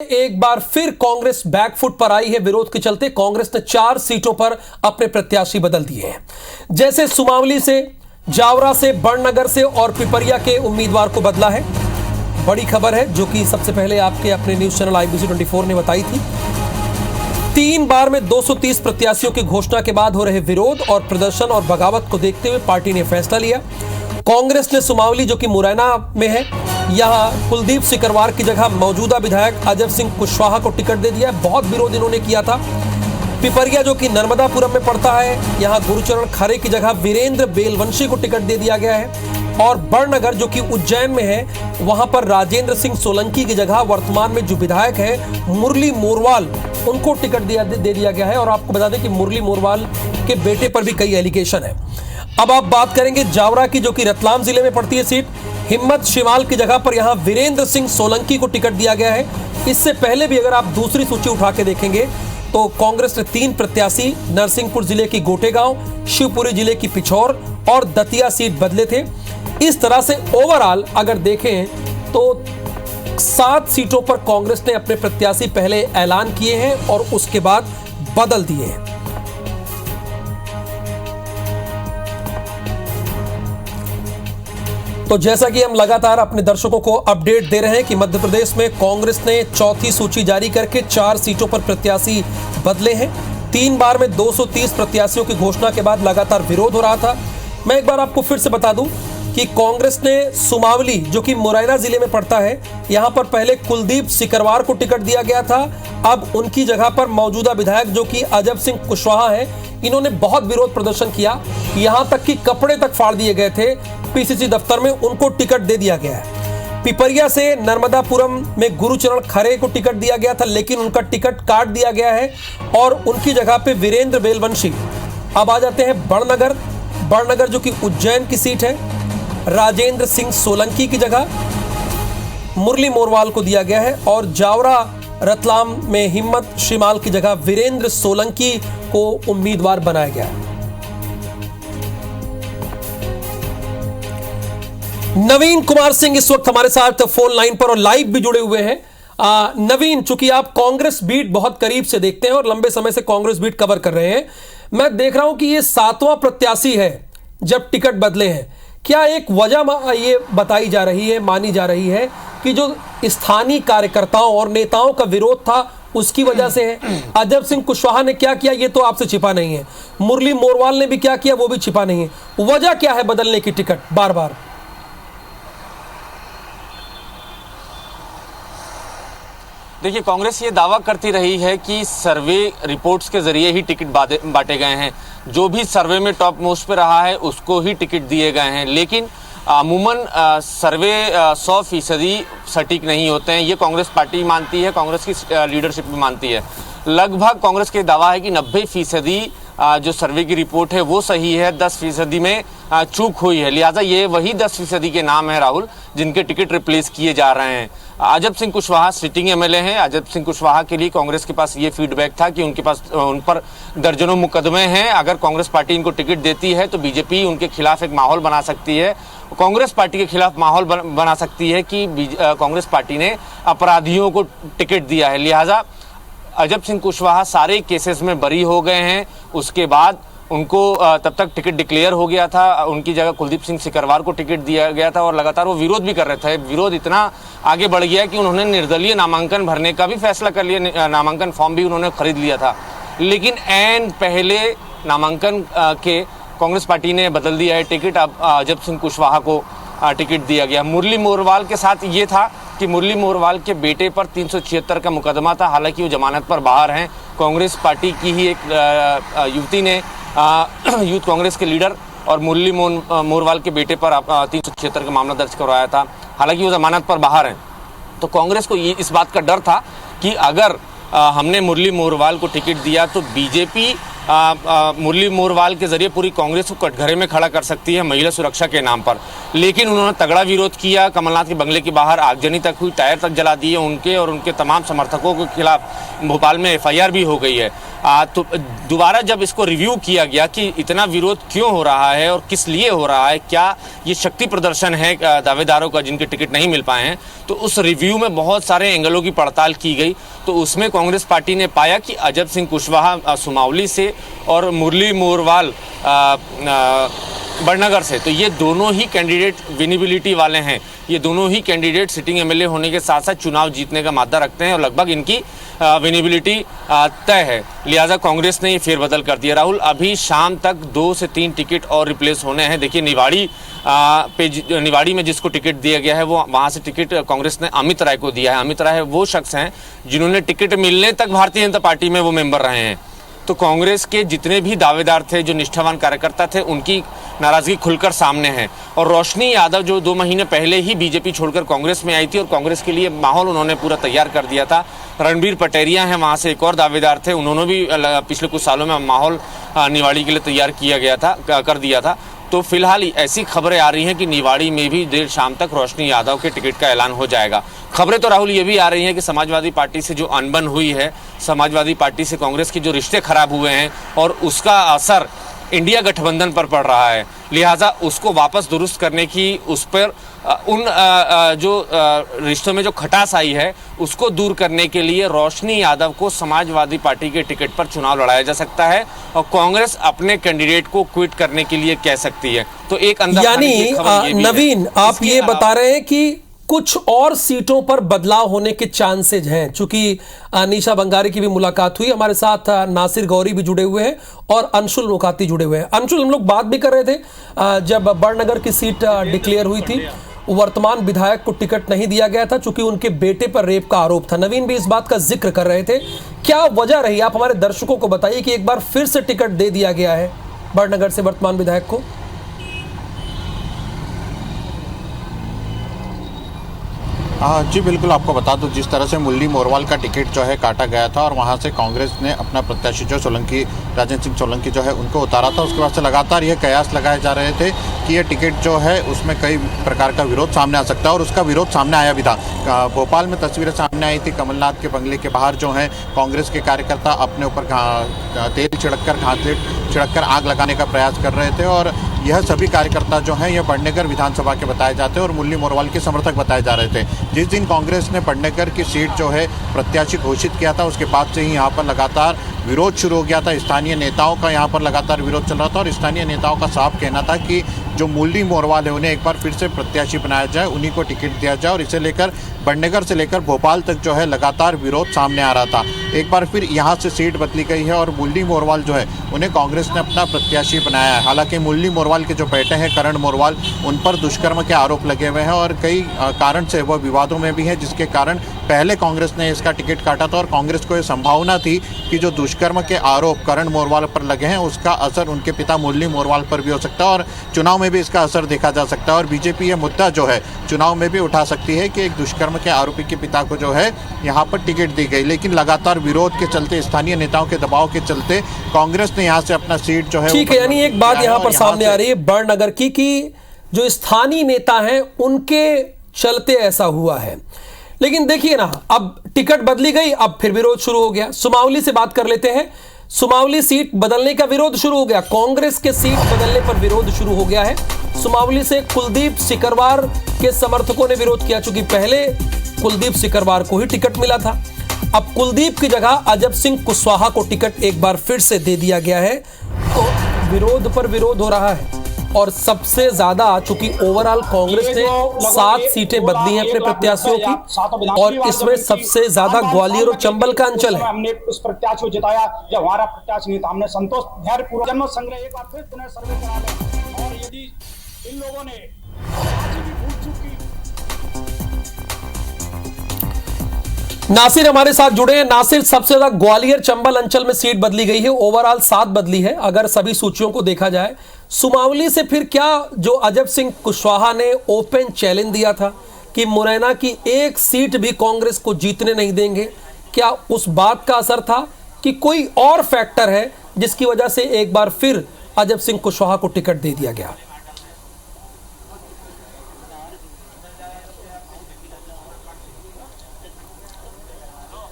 एक बार फिर कांग्रेस बैकफुट पर आई है। विरोध के चलते कांग्रेस ने 4 सीटों पर अपने प्रत्याशी बदल दिए हैं। जैसे सुमावली से, जावरा से, बड़नगर से और पिपरिया के उम्मीदवार को बदला है। बड़ी खबर है जो कि सबसे पहले आपके अपने न्यूज चैनल IBC 24 ने बताई थी। 3 बार में 230 प्रत्याशियों की घोषणा के बाद हो रहे विरोध और प्रदर्शन और बगावत को देखते हुए पार्टी ने फैसला लिया। कांग्रेस ने सुमावली जो कि मुरैना में है, यहां कुलदीप सिकरवार की जगह मौजूदा विधायक अजब सिंह कुशवाहा को टिकट दे दिया। बहुत विरोध इन्होंने किया था। पिपरिया जो कि नर्मदापुरम में पड़ता है, यहां गुरुचरण खरे की जगह वीरेंद्र बेलवंशी को टिकट दे दिया गया है। और बड़नगर जो कि उज्जैन में है, वहां पर राजेंद्र सिंह सोलंकी की जगह वर्तमान में जो विधायक है मुरली मोरवाल, उनको टिकट दे दिया गया है। और आपको बता दें कि मुरली मोरवाल के बेटे पर भी कई एलिगेशन है। अब आप बात करेंगे जावरा की जो कि रतलाम जिले में पड़ती है सीट, हिम्मत शिमाल की जगह पर यहां वीरेंद्र सिंह सोलंकी को टिकट दिया गया है। इससे पहले भी अगर आप दूसरी सूची उठा के देखेंगे तो कांग्रेस ने 3 प्रत्याशी नरसिंहपुर जिले की गोटेगांव, शिवपुरी जिले की पिछौर और दतिया सीट बदले थे। इस तरह से ओवरऑल अगर देखें तो 7 सीटों पर कांग्रेस ने अपने प्रत्याशी पहले ऐलान किए हैं और उसके बाद बदल दिए हैं। तो जैसा कि हम लगातार अपने दर्शकों को अपडेट दे रहे हैं कि मध्य प्रदेश में कांग्रेस ने चौथी सूची जारी करके 4 सीटों पर प्रत्याशी बदले हैं। 3 बार में 230 प्रत्याशियों की घोषणा के बाद लगातार विरोध हो रहा था। मैं एक बार आपको फिर से बता दूं कि कांग्रेस ने सुमावली जो कि मुरैना जिले में पड़ता है, यहां पर पहले कुलदीप सिकरवार को टिकट दिया गया था। अब उनकी जगह पर मौजूदा विधायक जो कि अजब सिंह कुशवाहा है, इन्होंने बहुत विरोध प्रदर्शन किया। यहां तक कि कपड़े तक फाड़ दिए गए थे PCC दफ्तर में, उनको टिकट दे दिया गया है। पिपरिया से नर्मदापुरम में गुरुचरण खरे को टिकट दिया गया था, लेकिन उनका टिकट काट दिया गया है और उनकी जगह पे वीरेंद्र बेलवंशी। अब आ जाते हैं बड़नगर जो कि उज्जैन की सीट है, राजेंद्र सिंह सोलंकी की जगह मुरली मोरवाल को दिया गया है। और जावरा रतलाम में हिम्मत शिमाल की जगह वीरेंद्र सोलंकी को उम्मीदवार बनाया गया है। नवीन कुमार सिंह इस वक्त हमारे साथ फोन लाइन पर और लाइव भी जुड़े हुए हैं। नवीन, चूंकि आप कांग्रेस बीट बहुत करीब से देखते हैं और लंबे समय से कांग्रेस बीट कवर कर रहे हैं, मैं देख रहा हूं कि ये 7वां प्रत्याशी है जब टिकट बदले हैं। क्या एक वजह ये बताई जा रही है, मानी जा रही है कि जो स्थानीय कार्यकर्ताओं और नेताओं का विरोध था उसकी वजह से है? अजब सिंह कुशवाहा ने क्या किया ये तो आपसे छिपा नहीं है, मुरली मोरवाल ने भी क्या किया वो भी छिपा नहीं है। वजह क्या है बदलने की टिकट बार बार? देखिए, कांग्रेस ये दावा करती रही है कि सर्वे रिपोर्ट्स के जरिए ही टिकट बांटे गए हैं। जो भी सर्वे में टॉप मोस्ट पे रहा है उसको ही टिकट दिए गए हैं। लेकिन अमूमन सर्वे 100% सटीक नहीं होते हैं, ये कांग्रेस पार्टी मानती है, कांग्रेस की लीडरशिप भी मानती है। लगभग कांग्रेस का दावा है कि 90% जो सर्वे की रिपोर्ट है वो सही है, 10% में चूक हुई है। लिहाजा ये वही 10% के नाम है राहुल, जिनके टिकट रिप्लेस किए जा रहे हैं। अजब सिंह कुशवाहा सिटिंग MLA हैं। अजब सिंह कुशवाहा के लिए कांग्रेस के पास ये फीडबैक था कि उन पर दर्जनों मुकदमे हैं। अगर कांग्रेस पार्टी इनको टिकट देती है तो बीजेपी उनके खिलाफ एक माहौल बना सकती है, कांग्रेस पार्टी के खिलाफ माहौल बना सकती है कि कांग्रेस पार्टी ने अपराधियों को टिकट दिया है। लिहाजा अजब सिंह कुशवाहा सारे केसेस में बरी हो गए हैं। उसके बाद उनको तब तक टिकट डिक्लेयर हो गया था, उनकी जगह कुलदीप सिंह सिकरवार को टिकट दिया गया था और लगातार वो विरोध भी कर रहे थे। विरोध इतना आगे बढ़ गया कि उन्होंने निर्दलीय नामांकन भरने का भी फैसला कर लिया, नामांकन फॉर्म भी उन्होंने खरीद लिया था। लेकिन ऐन पहले नामांकन के कांग्रेस पार्टी ने बदल दिया है टिकट। अब अजब सिंह कुशवाहा को टिकट दिया गया। मुरली मोरवाल के साथ ये था कि मुरली मोरवाल के बेटे पर 376 का मुकदमा था, हालांकि वो जमानत पर बाहर हैं। कांग्रेस पार्टी की ही एक युवती ने यूथ कांग्रेस के लीडर और मुरली मोरवाल के बेटे पर 376 का मामला दर्ज करवाया था, हालांकि वो जमानत पर बाहर हैं। तो कांग्रेस को ये इस बात का डर था कि अगर हमने मुरली मोरवाल को टिकट दिया तो बीजेपी मुरली मोरवाल के जरिए पूरी कांग्रेस को कटघरे में खड़ा कर सकती है महिला सुरक्षा के नाम पर। लेकिन उन्होंने तगड़ा विरोध किया, कमलनाथ के बंगले के बाहर आगजनी तक हुई, टायर तक जला दिए उनके और उनके तमाम समर्थकों के खिलाफ भोपाल में FIR भी हो गई है। तो दोबारा जब इसको रिव्यू किया गया कि इतना विरोध क्यों हो रहा है और किस लिए हो रहा है, क्या ये शक्ति प्रदर्शन है दावेदारों का जिनके टिकट नहीं मिल पाए हैं, तो उस रिव्यू में बहुत सारे एंगलों की पड़ताल की गई। तो उसमें कांग्रेस पार्टी ने पाया कि अजब सिंह कुशवाहा सुमावली से और मुरली मोरवाल बड़नगर से, तो ये दोनों ही कैंडिडेट विनेबिलिटी वाले हैं। ये दोनों ही कैंडिडेट सिटिंग MLA होने के साथ साथ चुनाव जीतने का मादा रखते हैं और लगभग इनकी विनेबिलिटी तय है। लिहाजा कांग्रेस ने ये फेरबदल कर दिया। राहुल, अभी शाम तक 2 से 3 टिकट और रिप्लेस होने हैं। देखिए निवाड़ी में जिसको टिकट दिया गया है वो वहाँ से टिकट कांग्रेस ने अमित राय को दिया है। अमित राय वो शख्स हैं जिन्होंने टिकट मिलने तक भारतीय जनता पार्टी में वो मेंबर रहे हैं। तो कांग्रेस के जितने भी दावेदार थे, जो निष्ठावान कार्यकर्ता थे, उनकी नाराजगी खुलकर सामने है। और रोशनी यादव जो 2 महीने पहले ही बीजेपी छोड़कर कांग्रेस में आई थी और कांग्रेस के लिए माहौल उन्होंने पूरा तैयार कर दिया था। रणबीर पटेरिया हैं वहाँ से, एक और दावेदार थे, उन्होंने भी पिछले कुछ सालों में माहौल निवाड़ी के लिए तैयार कर दिया था। तो फिलहाल ऐसी खबरें आ रही हैं कि निवाड़ी में भी देर शाम तक रोशनी यादव के टिकट का ऐलान हो जाएगा। खबरें तो राहुल ये भी आ रही हैं कि समाजवादी पार्टी से जो अनबन हुई है, समाजवादी पार्टी से कांग्रेस के जो रिश्ते खराब हुए हैं और उसका असर इंडिया गठबंधन पर पड़ रहा है। लिहाजा उसको वापस दुरुस्त करने की, उस पर जो रिश्तों में जो खटास आई है उसको दूर करने के लिए रोशनी यादव को समाजवादी पार्टी के टिकट पर चुनाव लड़ाया जा सकता है और कांग्रेस अपने कैंडिडेट को क्विट करने के लिए कह सकती है। तो एक अंदर यानी नवीन, आप ये बता रहे हैं कि कुछ और सीटों पर बदलाव होने के चांसेज हैं। चूंकि निशा बंगारी की भी मुलाकात हुई, हमारे साथ नासिर गौरी भी जुड़े हुए हैं और अंशुल मुकाती जुड़े हुए हैं। अंशुल, हम लोग बात भी कर रहे थे जब बड़नगर की सीट डिक्लेयर हुई थी, वर्तमान विधायक को टिकट नहीं दिया गया था चूंकि उनके बेटे पर रेप का आरोप था। नवीन भी इस बात का जिक्र कर रहे थे, क्या वजह रही? आप हमारे दर्शकों को बताइए कि एक बार फिर से टिकट दे दिया गया है बड़नगर से वर्तमान विधायक को। जी बिल्कुल, आपको बता दूं जिस तरह से मुरली मोरवाल का टिकट जो है काटा गया था और वहां से कांग्रेस ने अपना प्रत्याशी जो सोलंकी, राजेंद्र सिंह सोलंकी जो है उनको उतारा था, उसके बाद से लगातार ये कयास लगाए जा रहे थे कि ये टिकट जो है उसमें कई प्रकार का विरोध सामने आ सकता है और उसका विरोध सामने आया भी था। भोपाल में तस्वीरें सामने आई थी, कमलनाथ के बंगले के बाहर जो है कांग्रेस के कार्यकर्ता अपने ऊपर तेल छिड़ककर आग लगाने का प्रयास कर रहे थे और यह सभी कार्यकर्ता जो हैं ये बड़नगर विधानसभा के बताए जाते हैं और मुरली मोरवाल के समर्थक बताए जा रहे थे। जिस दिन कांग्रेस ने बड़नगर की सीट जो है प्रत्याशी घोषित किया था उसके बाद से ही यहाँ पर लगातार विरोध शुरू हो गया था। स्थानीय नेताओं का यहाँ पर लगातार विरोध चल रहा था और स्थानीय नेताओं का साफ कहना था कि जो मुरली मोरवाल है उन्हें एक बार फिर से प्रत्याशी बनाया जाए, उन्हीं को टिकट दिया जाए और इसे लेकर बड़नगर से लेकर भोपाल तक जो है लगातार विरोध सामने आ रहा था। एक बार फिर यहाँ से सीट बदली गई है और मुरली मोरवाल जो है उन्हें कांग्रेस ने अपना प्रत्याशी बनाया है। हालांकि मुरली मोरवाल के जो बेटे हैं करण मोरवाल, उन पर दुष्कर्म के आरोप लगे हुए हैं और कई कारण से वह विवादों में भी है, जिसके कारण पहले कांग्रेस ने इसका टिकट काटा था और कांग्रेस को यह संभावना थी कि जो दुष्कर्म के आरोप करण मोरवाल पर लगे हैं उसका असर उनके पिता मुरली मोरवाल पर भी हो सकता है और चुनाव में भी इसका असर देखा जा सकता है और बीजेपी यह मुद्दा जो है चुनाव में भी उठा सकती है कि एक दुष्कर्म के आरोपी के पिता को जो है यहाँ पर टिकट दी गई। लेकिन लगातार विरोध के चलते, स्थानीय नेताओं के दबाव के चलते कांग्रेस ने यहाँ से अपना सीट जो है, ठीक है, यानी एक बात यहाँ पर सामने आ रही है बड़नगर की कि जो स्थानीय नेता हैं उनके चलते ऐसा हुआ है। लेकिन देखिए ना, अब टिकट बदली गई, अब फिर विरोध शुरू हो गया। सुमावली से बात कर लेते हैं। सुमावली सीट बदलने का विरोध शुरू हो गया, कांग्रेस के सीट बदलने पर विरोध शुरू हो गया है। सुमावली से कुलदीप सिकरवार के समर्थकों ने विरोध किया, चूंकि पहले कुलदीप सिकरवार को ही टिकट मिला था। अब कुलदीप की जगह अजब सिंह कुशवाहा को टिकट एक बार फिर से दे दिया गया है, तो विरोध पर विरोध हो रहा है। और सबसे ज्यादा, चूंकि ओवरऑल कांग्रेस ने 7 सीटें बदली हैं अपने प्रत्याशियों की और इसमें सबसे ज्यादा ग्वालियर और चंबल का अंचल है। हमने उस प्रत्याशी को जिताया जब हमारा प्रत्याशी नहीं था, हमने संतोष धैर्य पूर्वक जन्म संग्रह एक बार फिर पुनः सर्वे करा लें और यदि इन लोगों ने भूल चूक की। नासिर हमारे साथ जुड़े हैं। नासिर, सबसे ज्यादा ग्वालियर चंबल अंचल में सीट बदली गई है, ओवरऑल 7 बदली है अगर सभी सूचियों को देखा जाए। सुमावली से फिर क्या, जो अजब सिंह कुशवाहा ने ओपन चैलेंज दिया था कि मुरैना की एक सीट भी कांग्रेस को जीतने नहीं देंगे, क्या उस बात का असर था कि कोई और फैक्टर है जिसकी वजह से एक बार फिर अजब सिंह कुशवाहा को टिकट दे दिया गया।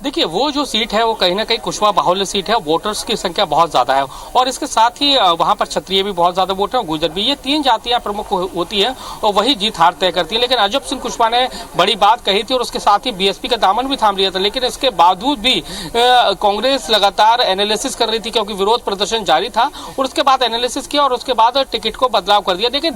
देखिए, वो जो सीट है वो कहीं ना कहीं कुशवाहा बाहुल्य सीट है, वोटर्स की संख्या बहुत ज्यादा है और इसके साथ ही वहां पर क्षत्रिय भी बहुत ज्यादा वोटर हैं, गुर्जर भी। ये तीन जातियां प्रमुख होती हैं और वही जीत हार तय करती है। लेकिन अजब सिंह कुशवाहा ने बड़ी बात कही थी और उसके साथ ही बीएसपी का दामन भी थाम लिया था। लेकिन इसके बावजूद भी कांग्रेस लगातार एनालिसिस कर रही थी, क्योंकि विरोध प्रदर्शन जारी था और उसके बाद एनालिसिस किया और उसके बाद टिकट को बदलाव कर दिया। लेकिन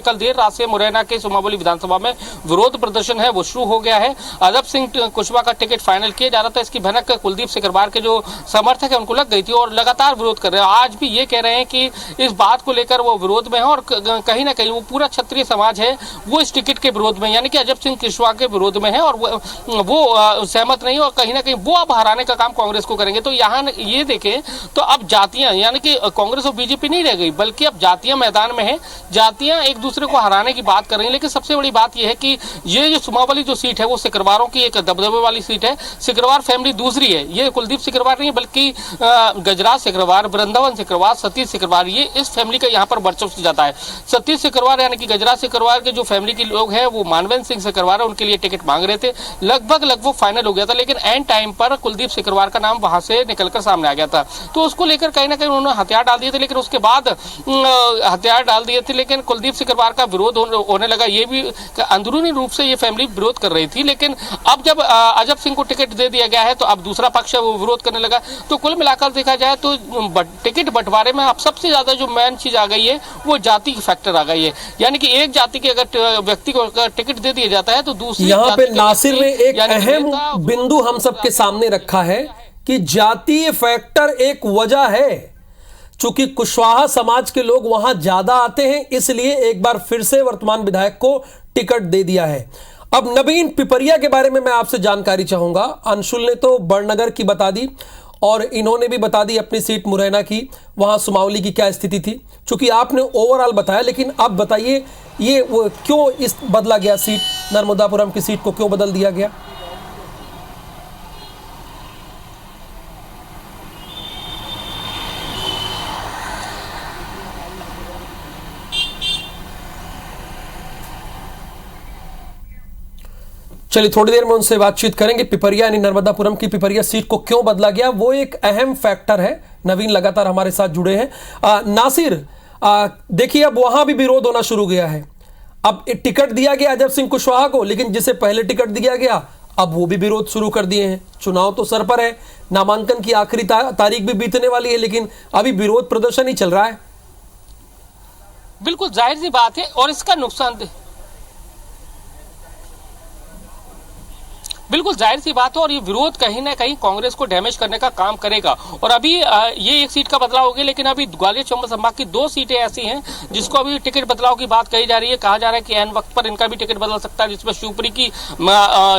कल देर रात से मुरैना के सुमावली विधानसभा में विरोध प्रदर्शन है वो शुरू हो गया है। अजब सिंह कुशवाहा का टिकट फाइनल किया जा रहा था। इसकी भनक कुलदीप सिकरवार के जो समर्थक है उनको लग गई थी और लगातार विरोध कर रहे हैं। आज भी ये कह रहे हैं कि इस बात को लेकर वो विरोध में है और कहीं ना कहीं वो पूरा क्षत्रिय समाज है वो इस टिकट के विरोध में, यानी कि अजब सिंह कुशवाहा के विरोध में है और वो सहमत नहीं और कहीं ना कहीं वो अब हराने का काम कांग्रेस को करेंगे। तो यहाँ ये देखें तो अब जातियां, यानी कि कांग्रेस और बीजेपी नहीं रह गई, बल्कि अब जातियां मैदान में है, जातियां एक दूसरे को हराने की बात कर रही है। लेकिन सबसे बड़ी बात यह है कि ये जो सुमावली जो सीट है वो सिकरवारों की एक दबदबे वाली सीट है। सिकरवार फैमिली दूसरी है, ये कुलदीप सिकरवार नहीं बल्कि गजराज सिकरवार, वृंदावन सिकरवार, सतीश सिकरवार, ये इस फैमिली का यहाँ पर वर्चस्व जाता है। सतीश सिकरवार यानी कि गजराज सिकरवार के जो फैमिली के लोग हैं वो मानवेंद्र सिंह सिकरवार है, उनके लिए टिकट मांग रहे थे, लगभग वो फाइनल हो गया था। लेकिन एंड टाइम पर कुलदीप सिकरवार का नाम वहां से निकलकर सामने आ गया था, तो उसको लेकर कहीं ना कहीं उन्होंने हथियार डाल दिए थे। लेकिन उसके बाद हथियार डाल दिए थे, लेकिन कुलदीप सिकरवार का विरोध होने लगा। ये भी अंदरूनी रूप से ये फैमिली विरोध कर रही थी। लेकिन अब जब अजब सिंह को टिकट दे दिया गया है तो अब दूसरा पक्ष है वो विरोध करने लगा। तो कुल मिलाकर देखा जाए तो टिकट बंटवारे में अब सबसे ज्यादा जो मेन चीज आ गई है वो जाति की फैक्टर आ गई है, यानी कि एक जाति के अगर व्यक्ति को टिकट दे दिया जाता है तो दूसरी यहाँ पे नासिर ने एक अहम बिंदु हम सबके सामने रखा है कि जातीय फैक्टर एक वजह है। चूंकि कुशवाहा समाज के लोग वहां ज्यादा आते हैं, इसलिए एक बार फिर से वर्तमान विधायक को टिकट दे दिया है। अब नवीन पिपरिया के बारे में मैं आपसे जानकारी चाहूंगा। अंशुल ने तो बड़नगर की बता दी और इन्होंने भी बता दी अपनी सीट मुरैना की, वहां सुमावली की क्या स्थिति थी। चूंकि आपने ओवरऑल बताया, लेकिन अब बताइए ये वो क्यों इस बदला गया, सीट नर्मदापुरम की सीट को क्यों बदल दिया गया? चलिए थोड़ी देर में उनसे बातचीत करेंगे। पिपरिया यानी नर्मदापुरम की पिपरिया सीट को क्यों बदला गया, वो एक अहम फैक्टर है। नवीन लगातार हमारे साथ जुड़े हैं। नासिर, देखिए अब वहां भी विरोध होना शुरू गया है। अब टिकट दिया गया अजब सिंह कुशवाहा को, लेकिन जिसे पहले टिकट दिया गया अब वो भी विरोध शुरू कर दिए हैं। चुनाव तो सर पर है, नामांकन की आखिरी तारीख भी बीतने वाली है, लेकिन अभी विरोध प्रदर्शन ही चल रहा है। बिल्कुल जाहिर सी बात है और इसका नुकसान बिल्कुल जाहिर सी बात है और ये विरोध कहीं ना कहीं कांग्रेस को डैमेज करने का काम करेगा। और अभी ये एक सीट का बदलाव हो गया, लेकिन अभी ग्वालियर चंबल संभाग की 2 सीटें ऐसी हैं जिसको अभी टिकट बदलाव की बात कही जा रही है। कहा जा रहा है कि एन वक्त पर इनका भी टिकट बदल सकता है, जिसमें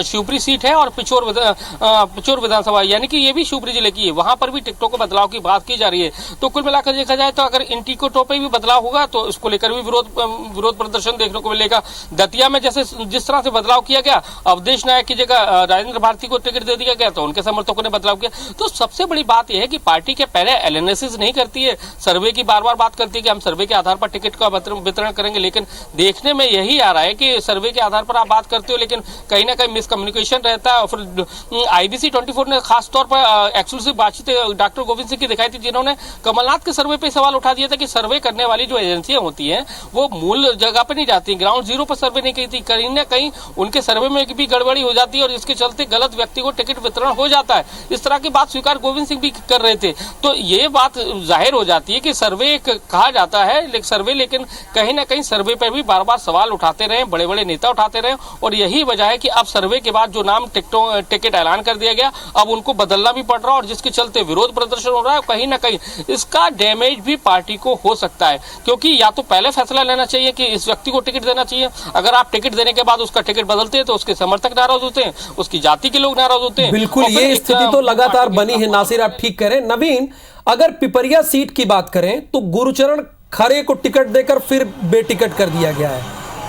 शिवपुरी सीट है और पिछोर विधानसभा यानी कि ये भी शिवपुरी जिले की है, वहां पर भी टिकटों को बदलाव की बात की जा रही है। तो कुल मिलाकर देखा जाए तो अगर इन टिकटों पर भी बदलाव होगा तो इसको लेकर भी विरोध प्रदर्शन देखने को मिलेगा। दतिया में जिस तरह से बदलाव किया गया, अवधेश नायक की जगह राजेंद्र भारती को टिकट दे दिया गया तो उनके समर्थकों ने बदलाव किया। तो सबसे बड़ी बात यह है कि पार्टी के पहले एनालिसिस नहीं करती है, सर्वे की बार बार बात करती है कि हम सर्वे के आधार पर टिकट का वितरण करेंगे। लेकिन देखने में यही आ रहा है कि सर्वे के आधार पर आप बात करते हो, लेकिन कहीं ना कहीं मिसकम्युनिकेशन रहता है। और फिर IBC 24 ने खासतौर पर एक्सक्लूसिव बातचीत डॉक्टर गोविंद सिंह की दिखाई थी, जिन्होंने कमलनाथ के सर्वे पर सवाल उठा दिया था कि सर्वे करने वाली जो एजेंसियां होती हैं वो मूल जगह पर नहीं जाती, ग्राउंड जीरो पर सर्वे नहीं की थी। कहीं ना कहीं उनके सर्वे में भी गड़बड़ी हो जाती है और इसके चलते गलत व्यक्ति को टिकट वितरण हो जाता है। इस तरह की बात स्वीकार गोविंद सिंह भी कर रहे थे। तो ये बात जाहिर हो जाती है कि सर्वे कहा जाता है सर्वे, लेकिन कहीं ना कहीं सर्वे पर भी बार बार सवाल उठाते रहे, बड़े बड़े नेता उठाते रहे और यही वजह है कि अब सर्वे के बाद जो नाम टिकट ऐलान कर दिया गया अब उनको बदलना भी पड़ रहा है और जिसके चलते विरोध प्रदर्शन हो रहा है। कहीं ना कहीं इसका डैमेज भी पार्टी को हो सकता है, क्योंकि या तो पहले फैसला लेना चाहिए कि इस व्यक्ति को टिकट देना चाहिए। अगर आप टिकट देने के बाद उसका टिकट बदलते हैं तो उसके समर्थक नाराज होते हैं, उसकी जाति के लोग नाराज होते हैं। बिल्कुल ये स्थिति तो लगातार बनी है। नासिर आप ठीक कह रहे हैं। नवीन, अगर पिपरिया सीट की बात करें तो गुरुचरण खरे को टिकट देकर फिर बेटिकट कर दिया गया है।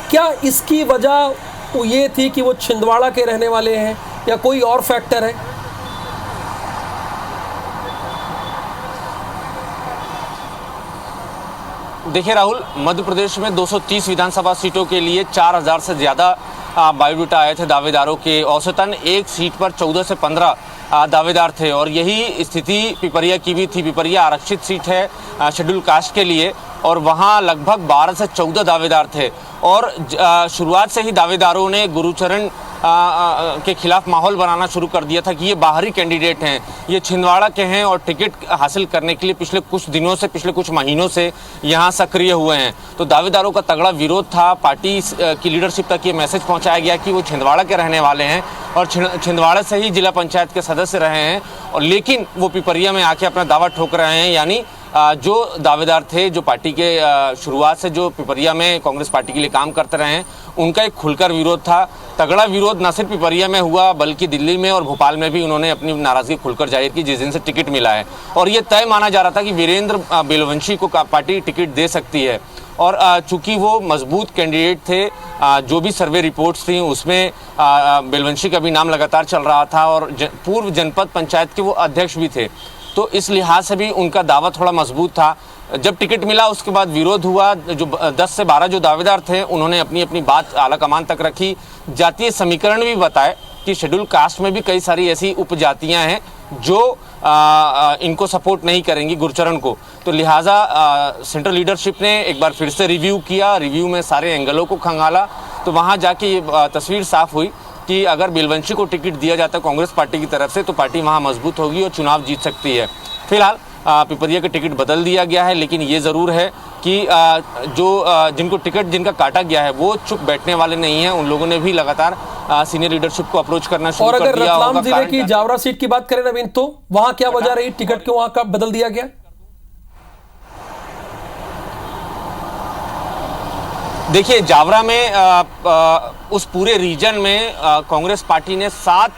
क्या इसकी वजह ये थी कि वो छिंदवाड़ा के रहने वाले हैं या कोई और फैक्टर है? देखिए राहुल, मध्य प्रदेश में 230 विधानसभा सीटों के लिए 4000 से ज़्यादा बायोडाटा आए थे दावेदारों के। औसतन एक सीट पर 14 से 15 दावेदार थे और यही स्थिति पिपरिया की भी थी। पिपरिया आरक्षित सीट है शेड्यूल कास्ट के लिए और वहाँ लगभग 12 से 14 दावेदार थे और शुरुआत से ही दावेदारों ने गुरुचरण के खिलाफ माहौल बनाना शुरू कर दिया था कि ये बाहरी कैंडिडेट हैं, ये छिंदवाड़ा के हैं और टिकट हासिल करने के लिए पिछले कुछ दिनों से, पिछले कुछ महीनों से यहाँ सक्रिय हुए हैं। तो दावेदारों का तगड़ा विरोध था। पार्टी की लीडरशिप तक ये मैसेज पहुँचाया गया कि वो छिंदवाड़ा के रहने वाले हैं और छिंदवाड़ा से ही जिला पंचायत के सदस्य रहे हैं और लेकिन वो पिपरिया में आके अपना दावा ठोक रहे हैं। यानी जो दावेदार थे, जो पार्टी के शुरुआत से जो पिपरिया में कांग्रेस पार्टी के लिए काम करते रहे हैं, उनका एक खुलकर विरोध था। तगड़ा विरोध न सिर्फ पिपरिया में हुआ बल्कि दिल्ली में और भोपाल में भी उन्होंने अपनी नाराजगी खुलकर जाहिर की जिस दिन से टिकट मिला है। और ये तय माना जा रहा था कि वीरेंद्र बेलवंशी को पार्टी टिकट दे सकती है और चूंकि वो मजबूत कैंडिडेट थे, जो भी सर्वे रिपोर्ट्स थी उसमें बेलवंशी का भी नाम लगातार चल रहा था और पूर्व जनपद पंचायत के वो अध्यक्ष भी थे, तो इस लिहाज से भी उनका दावा थोड़ा मजबूत था। जब टिकट मिला उसके बाद विरोध हुआ। जो 10 से 12 जो दावेदार थे उन्होंने अपनी अपनी बात आला कमान तक रखी। जातीय समीकरण भी बताए कि शेड्यूल कास्ट में भी कई सारी ऐसी उपजातियां हैं जो इनको सपोर्ट नहीं करेंगी, गुरचरण को। तो लिहाजा सेंट्रल लीडरशिप ने एक बार फिर से रिव्यू किया। रिव्यू में सारे एंगलों को खंगाला तो वहाँ जाके ये तस्वीर साफ हुई कि अगर बेलवंशी को टिकट दिया जाता है कांग्रेस पार्टी की तरफ से तो पार्टी वहां मजबूत होगी और चुनाव जीत सकती है। फिलहाल पिपरिया का टिकट बदल दिया गया है, लेकिन ये ज़रूर है कि जिनको टिकट जिनका काटा गया है वो चुप बैठने वाले नहीं हैं। उन लोगों ने भी लगातार सीनियर लीडरशिप को अप्रोच करना शुरू कर दिया। और अगर रतलाम जिले की जावरा सीट की बात करें नवीन, तो वहां क्या वजह रही, टिकट क्यों वहां का बदल दिया गया? देखिए, जावरा में उस पूरे रीजन में कांग्रेस पार्टी ने 7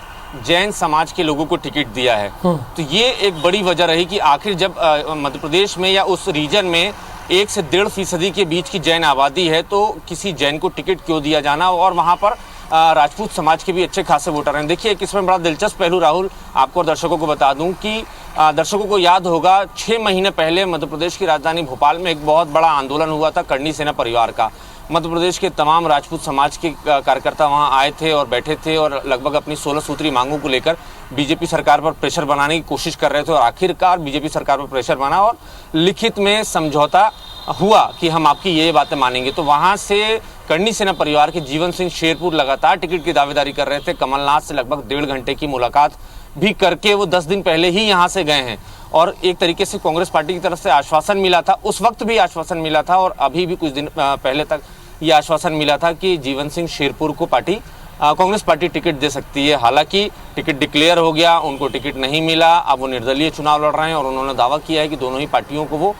जैन समाज के लोगों को टिकट दिया है। तो ये एक बड़ी वजह रही कि आखिर जब मध्य प्रदेश में या उस रीजन में 1 से 1.5% के बीच की जैन आबादी है तो किसी जैन को टिकट क्यों दिया जाना। और वहाँ पर राजपूत समाज के भी अच्छे खासे वोटर हैं। देखिए, एक इसमें बड़ा दिलचस्प पहलू राहुल आपको और दर्शकों को बता दूं कि दर्शकों को याद होगा 6 महीने पहले मध्य प्रदेश की राजधानी भोपाल में एक बहुत बड़ा आंदोलन हुआ था करणी सेना परिवार का। मध्य प्रदेश के तमाम राजपूत समाज के कार्यकर्ता वहां आए थे और बैठे थे और लगभग अपनी 16 सूत्री मांगों को लेकर बीजेपी सरकार पर प्रेशर बनाने की कोशिश कर रहे थे और आखिरकार बीजेपी सरकार पर प्रेशर बना और लिखित में समझौता हुआ कि हम आपकी ये बातें मानेंगे। तो वहां से करणी सेना परिवार के जीवन सिंह शेरपुर लगातार टिकट की दावेदारी कर रहे थे। कमलनाथ से लगभग 1.5 घंटे की मुलाकात भी करके वो 10 दिन पहले ही यहाँ से गए हैं और एक तरीके से कांग्रेस पार्टी की तरफ से आश्वासन मिला था। उस वक्त भी आश्वासन मिला था और अभी भी कुछ दिन पहले तक ये आश्वासन मिला था कि जीवन सिंह शेरपुर को कांग्रेस पार्टी टिकट दे सकती है। हालांकि टिकट डिक्लेयर हो गया, उनको टिकट नहीं मिला। अब वो निर्दलीय चुनाव लड़ रहे हैं और उन्होंने दावा किया है कि दोनों ही पार्टियों को वो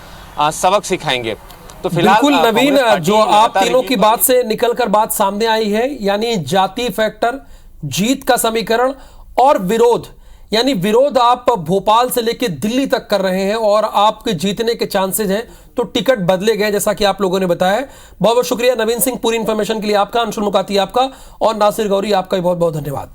सबक सिखाएंगे। तो फिलहाल बिल्कुल नवीन, जो आप तीनों की बात से निकलकर बात सामने आई है, यानी जाति फैक्टर, जीत का समीकरण और विरोध, यानी विरोध आप भोपाल से लेकर दिल्ली तक कर रहे हैं और आपके जीतने के चांसेस हैं, तो टिकट बदले गए जैसा कि आप लोगों ने बताया। बहुत बहुत शुक्रिया नवीन सिंह, पूरी इंफॉर्मेशन के लिए आपका। अंशुल मुकाती आपका और नासिर गौरी आपका भी बहुत बहुत धन्यवाद।